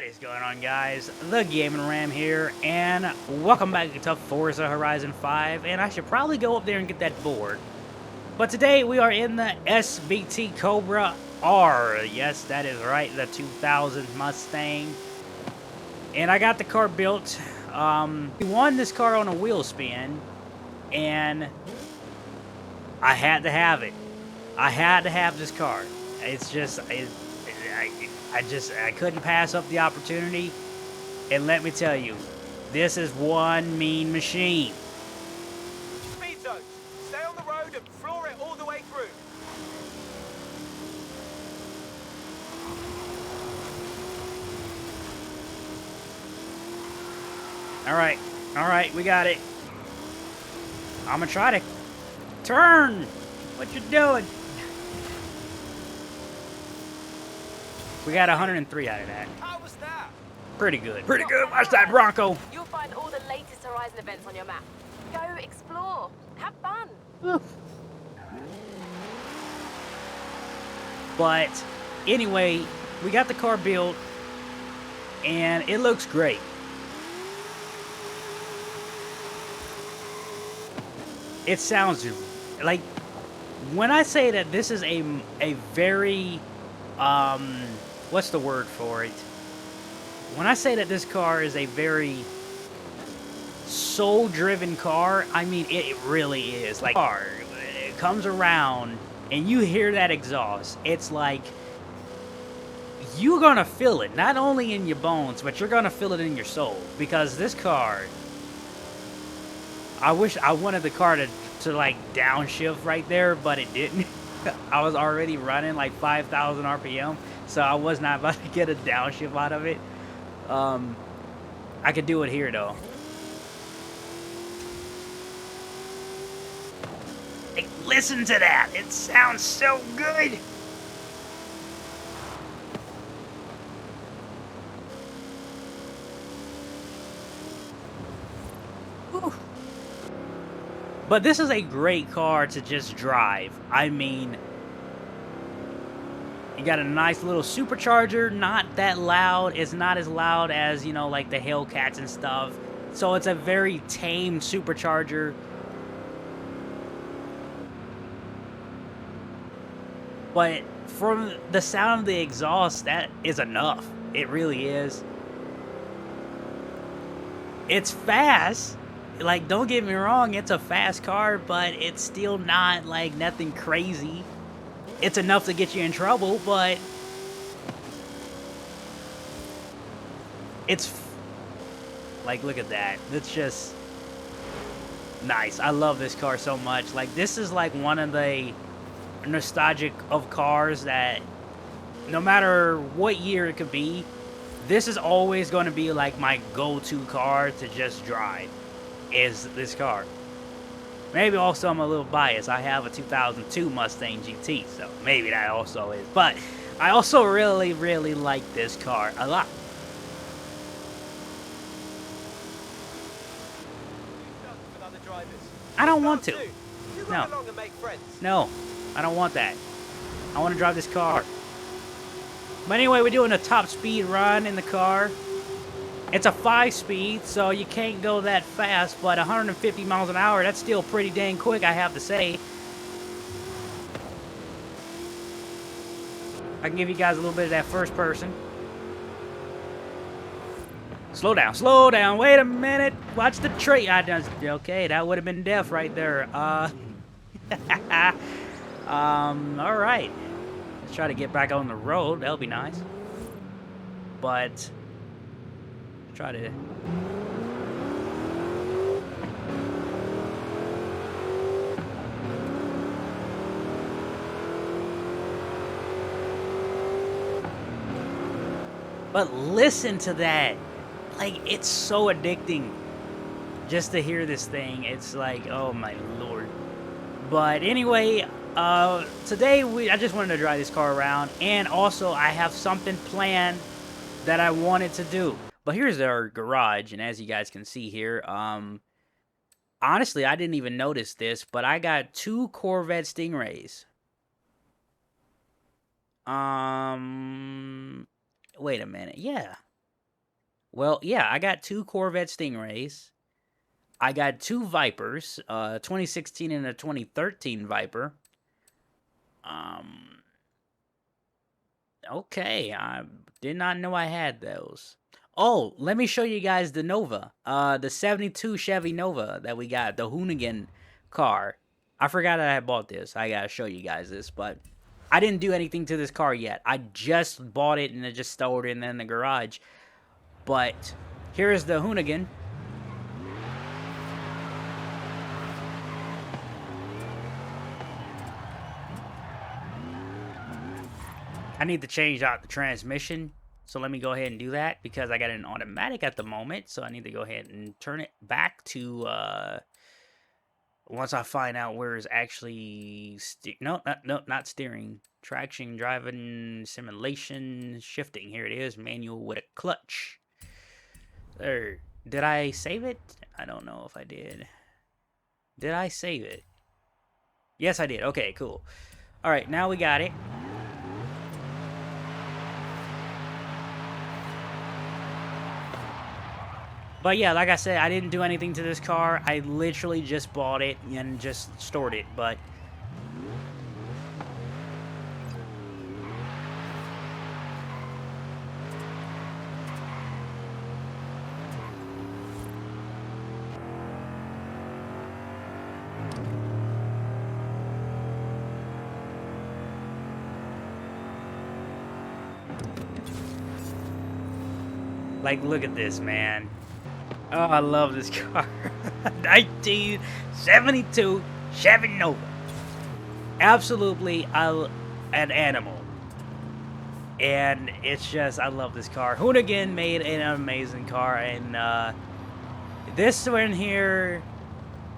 What is going on, guys? The Gaming Ram here, and welcome back to Forza Horizon 5, and I should probably go up there and get that board. But today, we are in the SVT Cobra R. Yes, that is right, the 2000 Mustang. And I got the car built. We won this car on a wheel spin, and I had to have it. I had to have this car. It's just... I couldn't pass up the opportunity, and let me tell you, this is one mean machine. Speed zones. Stay on the road and floor it all the way through. All right, we got it. I'm gonna try to turn. What you doing? We got 103 out of that. How was that? Pretty good. Pretty good. Watch that Bronco. You'll find all the latest Horizon events on your map. Go explore. Have fun. But anyway, we got the car built, and it looks great. It sounds like, when I say that this is a very what's the word for it? When I say that this car is a very soul-driven car, I mean it really is. Like, it comes around and you hear that exhaust, it's like you're gonna feel it, not only in your bones, but you're gonna feel it in your soul. Because this car, I wish I wanted the car to like downshift right there, but it didn't. I was already running like 5,000 RPM, so I was not about to get a downshift out of it. I could do it here though. Like, listen to that! It sounds so good! Whew. But this is a great car to just drive. I mean, you got a nice little supercharger, not that loud. It's not as loud as, you know, like the Hellcats and stuff. So it's a very tame supercharger. But from the sound of the exhaust, that is enough. It really is. It's fast. Like, don't get me wrong, it's a fast car, but it's still not, like, nothing crazy. It's enough to get you in trouble, but it's, like, look at that. It's just nice. I love this car so much. Like, this is, like, one of the nostalgic of cars that, no matter what year it could be, this is always going to be, like, my go-to car to just drive. Is this car. Maybe also I'm a little biased. I have a 2002 Mustang GT, so maybe that also is. But I also really, really like this car a lot. I don't want to. No. No, I don't want that. I want to drive this car. But anyway, we're doing a top speed run in the car. It's a 5-speed, so you can't go that fast, but 150 miles an hour, that's still pretty dang quick, I have to say. I can give you guys a little bit of that first person. Slow down, wait a minute. Watch the tree. Okay, that would have been death right there. Alright. Let's try to get back on the road, that'll be nice. But try to but listen to that. Like, it's so addicting just to hear this thing. It's like, oh my lord. But anyway, today I just wanted to drive this car around, and also I have something planned that I wanted to do. But here's our garage, and as you guys can see here, honestly, I didn't even notice this, but I got 2 Corvette Stingrays. Wait a minute. Yeah. Well, yeah, I got 2 Corvette Stingrays. I got 2 Vipers, 2016 and a 2013 Viper. Um, okay, I did not know I had those. Oh, let me show you guys the Nova. The 72 Chevy Nova that we got, the Hoonigan car. I forgot I had bought this. I gotta show you guys this, but I didn't do anything to this car yet. I just bought it and I just stored it in the garage. But here is the Hoonigan. I need to change out the transmission. So let me go ahead and do that because I got an automatic at the moment. So I need to go ahead and turn it back to, once I find out where it's actually, not steering. Traction, driving, simulation, shifting. Here it is, manual with a clutch. There. Did I save it? I don't know if I did. Did I save it? Yes, I did. Okay, cool. All right, now we got it. But yeah, like I said, I didn't do anything to this car. I literally just bought it and just stored it, but... like, look at this, man. Oh, I love this car. 1972 Chevy Nova. Absolutely an animal. And it's just, I love this car. Hoonigan made an amazing car. And this one here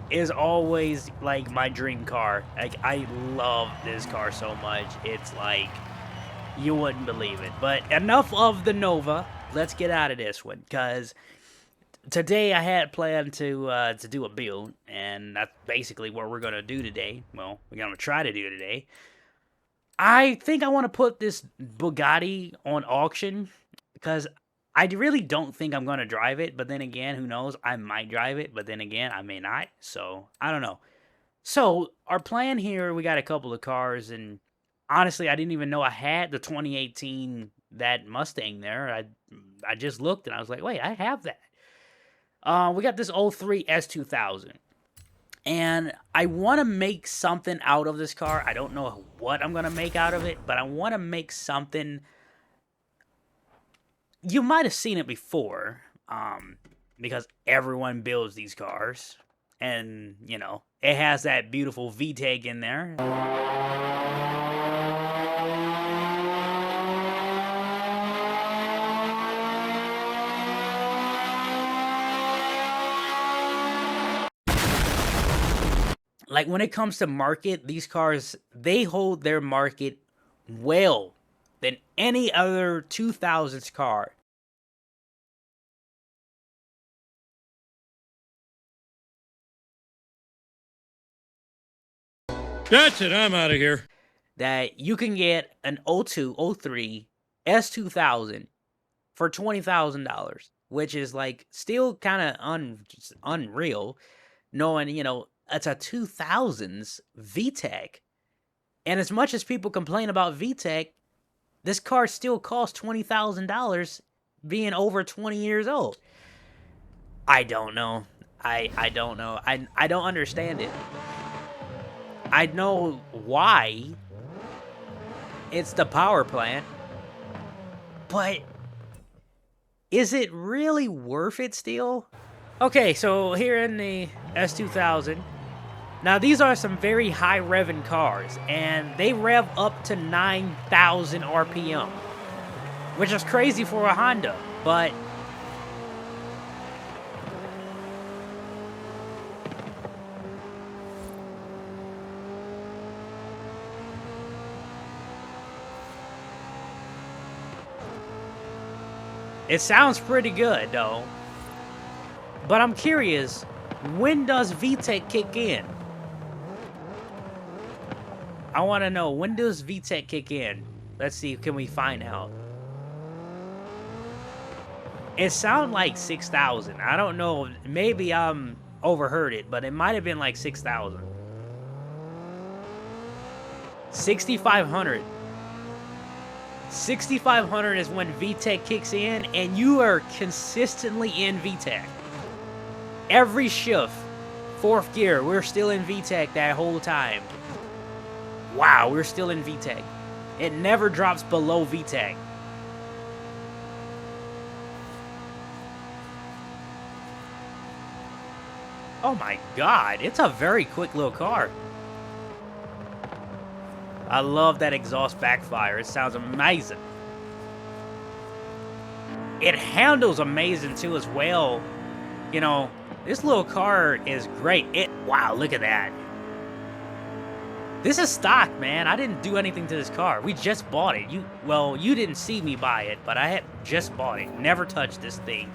is always, like, my dream car. Like, I love this car so much. It's like, you wouldn't believe it. But enough of the Nova. Let's get out of this one, because... today I had planned to do a build, and that's basically what we're gonna do today. Well, we're gonna try to do today. I think I want to put this Bugatti on auction because I really don't think I'm gonna drive it. But then again, who knows? I might drive it, but then again, I may not. So I don't know. So our plan here, we got a couple of cars, and honestly, I didn't even know I had the 2018 that Mustang there. I just looked and I was like, wait, I have that. We got this 03 S2000. And I want to make something out of this car. I don't know what I'm going to make out of it, but I want to make something. You might have seen it before, because everyone builds these cars. And, you know, it has that beautiful Vtec in there. Like, when it comes to market, these cars, they hold their market well than any other 2000s car. That's it, I'm out of here. That you can get an 02, 03 S2000 for $20,000, which is, like, still kind of unreal, knowing, you know, it's a 2000s Vtec. And as much as people complain about Vtec, this car still costs $20,000 being over 20 years old. I don't know. I don't know. I don't understand it. I know why. It's the power plant. But is it really worth it still? Okay, so here in the S2000, now these are some very high revving cars, and they rev up to 9,000 RPM, which is crazy for a Honda, but it sounds pretty good though. But I'm curious, when does Vtec kick in? I want to know, when does Vtec kick in? Let's see, can we find out? It sounded like 6,000. I don't know. Maybe I'm overheard it, but it might have been like 6,000. 6,500. 6,500 is when Vtec kicks in, and you are consistently in Vtec. Every shift, 4th gear, we're still in Vtec that whole time. Wow, we're still in Vtec. It never drops below Vtec. Oh my god, it's a very quick little car. I love that exhaust backfire. It sounds amazing. It handles amazing too as well. You know, this little car is great. Wow, look at that. This is stock, man. I didn't do anything to this car. We just bought it. You didn't see me buy it, but I had just bought it. Never touched this thing.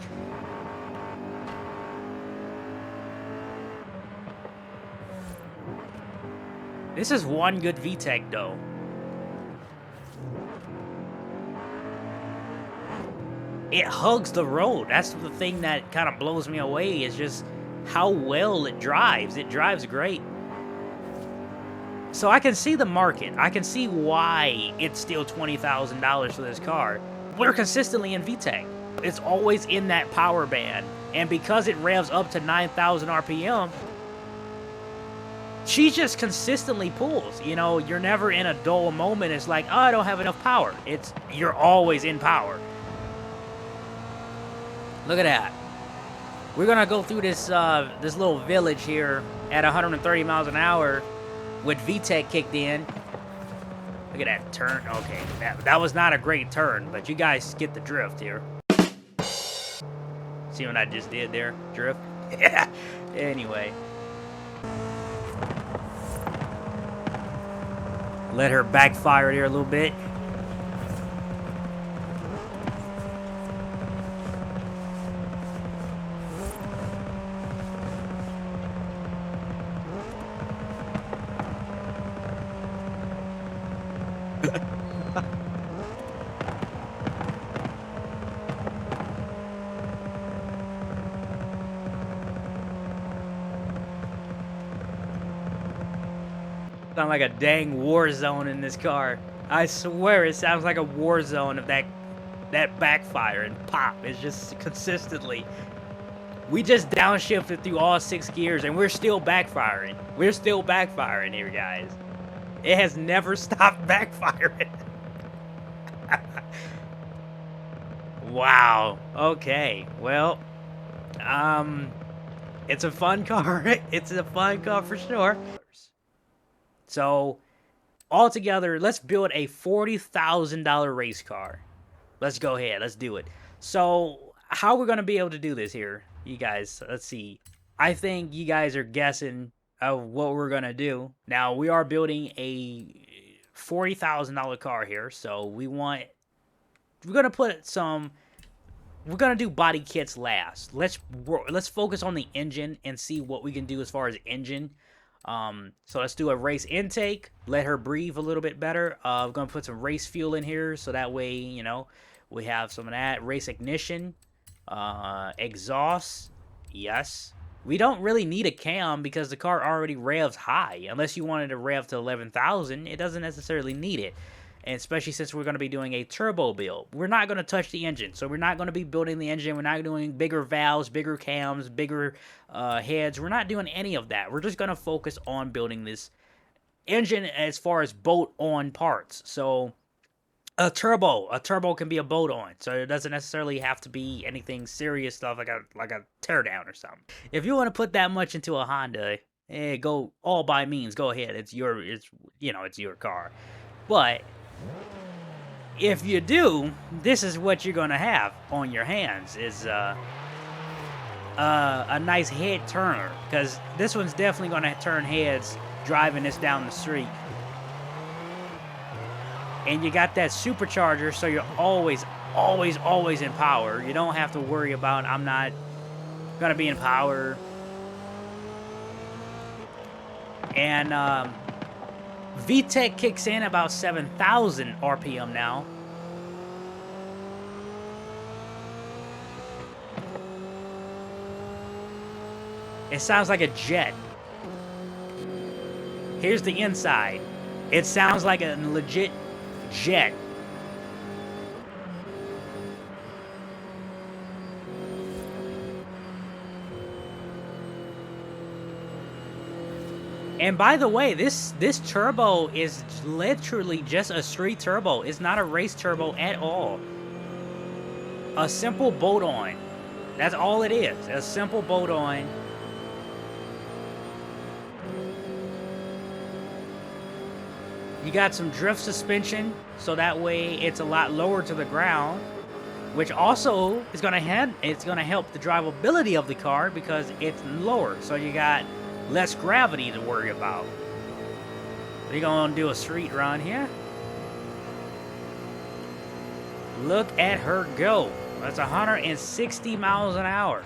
This is one good Vtec, though. It hugs the road. That's the thing that kind of blows me away, is just how well it drives. It drives great. So I can see the market. I can see why it's still $20,000 for this car. We're consistently in Vtec. It's always in that power band. And because it revs up to 9,000 RPM, she just consistently pulls. You know, you're never in a dull moment. It's like, oh, I don't have enough power. You're always in power. Look at that. We're gonna go through this this little village here at 130 miles an hour with Vtec kicked in. Look at that turn. Okay, that was not a great turn, but you guys get the drift here. See what I just did there? Drift? Yeah. Anyway. Let her backfire here a little bit. Sound like a dang war zone in this car. I swear it sounds like a war zone of that backfire and pop. It's just consistently. We just downshifted through all 6 gears and we're still backfiring. We're still backfiring here, guys. It has never stopped backfiring. Wow. Okay. Well, it's a fun car. It's a fun car for sure. So, altogether, let's build a $40,000 race car. Let's go ahead. Let's do it. So, how we're going to be able to do this here, you guys, let's see. I think you guys are guessing of what we're going to do. Now, we are building a $40,000 car here. So, we're going to put some... We're going to do body kits last. Let's focus on the engine and see what we can do as far as engine. So let's do a race intake, let her breathe a little bit better. We're going to put some race fuel in here, so that way, you know, we have some of that. Race ignition, exhaust, yes. We don't really need a cam because the car already revs high. Unless you wanted to rev to 11,000, it doesn't necessarily need it. And especially since we're going to be doing a turbo build. We're not going to touch the engine. So we're not going to be building the engine. We're not doing bigger valves, bigger cams, bigger heads. We're not doing any of that. We're just going to focus on building this engine as far as bolt-on parts. So a turbo can be a bolt-on. So it doesn't necessarily have to be anything serious stuff like a teardown or something. If you want to put that much into a Honda, go all by means. Go ahead. It's your car. But if you do, this is what you're going to have on your hands, is a nice head turner. Because this one's definitely going to turn heads driving this down the street. And you got that supercharger, so you're always in power. You don't have to worry about, I'm not going to be in power. And, Vtec kicks in about 7,000 RPM now. It sounds like a jet. Here's the inside. It sounds like a legit jet. And by the way, this turbo is literally just a street turbo. It's not a race turbo at all. A simple bolt-on. That's all it is. A simple bolt-on. You got some drift suspension, so that way it's a lot lower to the ground, which also is gonna help the drivability of the car because it's lower. So you got less gravity to worry about. We're gonna do a street run here. Look at her go. That's 160 miles an hour.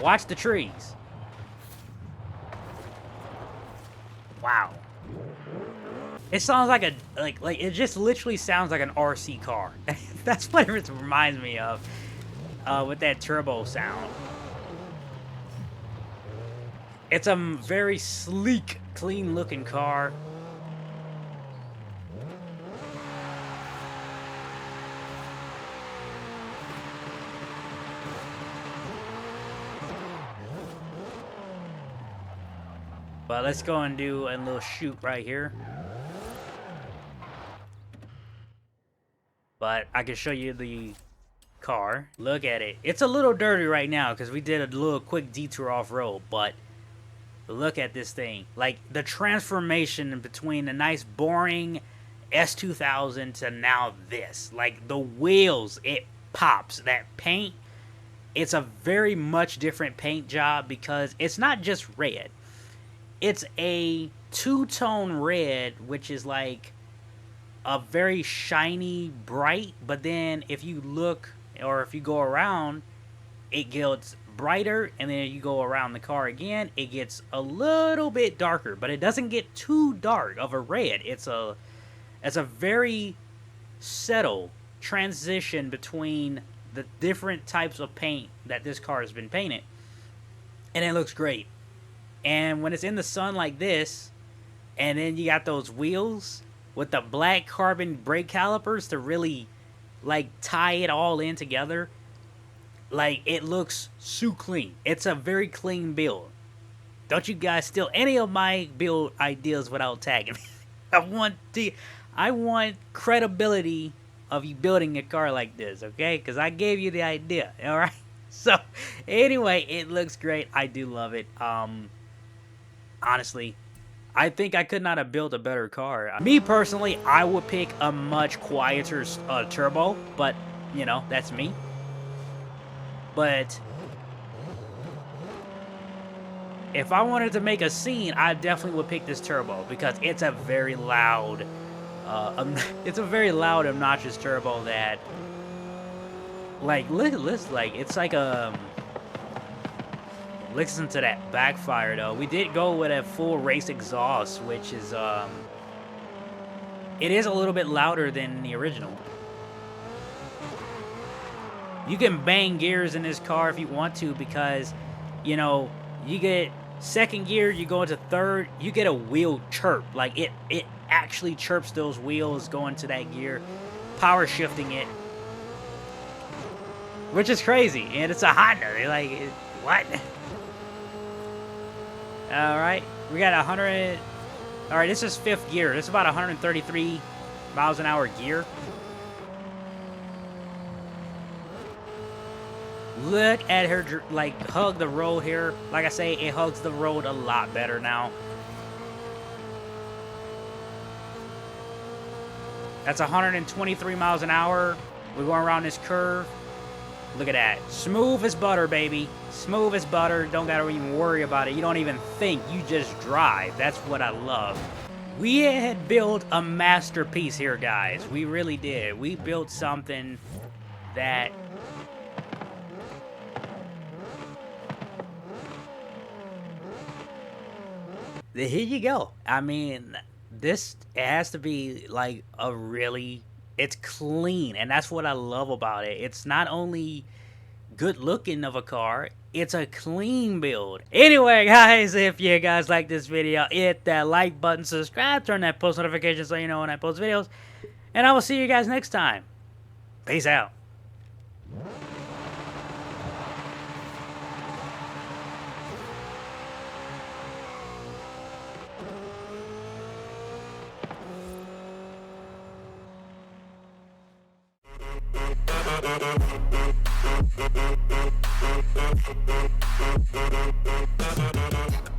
Watch the trees. Wow. It sounds like it just literally sounds like an RC car. That's what it reminds me of with that turbo sound. It's a very sleek, clean-looking car. But let's go and do a little shoot right here. But I can show you the car. Look at it. It's a little dirty right now because we did a little quick detour off-road, but look at this thing. Like, the transformation between the nice, boring S2000 to now this. Like, the wheels, it pops. That paint, it's a very much different paint job because it's not just red. It's a two-tone red, which is like a very shiny, bright, but then if you look, or if you go around, it gets brighter, and then you go around the car again, it gets a little bit darker, but it doesn't get too dark of a red. It's a very subtle transition between the different types of paint that this car has been painted, and it looks great. And when it's in the sun like this, and then you got those wheels with the black carbon brake calipers to really like tie it all in together, like, it looks so clean. It's a very clean build. Don't you guys steal any of my build ideas without tagging me. I want credibility of you building a car like this, okay? Because I gave you the idea, all right? So, anyway, it looks great. I do love it. Honestly, I think I could not have built a better car. Me, personally, I would pick a much quieter turbo, but, you know, that's me. But if I wanted to make a scene, I definitely would pick this turbo because it's a very loud, obnoxious turbo that, like, it's like listen to that backfire though. We did go with a full race exhaust, which is it is a little bit louder than the original. You can bang gears in this car if you want to because, you know, you get second gear, you go into third, you get a wheel chirp. Like, it actually chirps those wheels going to that gear, power shifting it, which is crazy. And it's a Honda. Like, what? All right, we got 100. All right, this is fifth gear. This is about 133 miles an hour gear. Look at her, like, hug the road here. Like I say, it hugs the road a lot better now. That's 123 miles an hour. We're going around this curve. Look at that. Smooth as butter, baby. Smooth as butter. Don't gotta even worry about it. You don't even think. You just drive. That's what I love. We had built a masterpiece here, guys. We really did. We built something that... Here you go. I mean, this has to be like a really... It's clean, and that's what I love about it. It's not only good looking of a car. It's a clean build. Anyway, guys, if you guys like this video, hit that like button, subscribe, turn that post notification so you know when I post videos. And I will see you guys next time. Peace out. Thank you.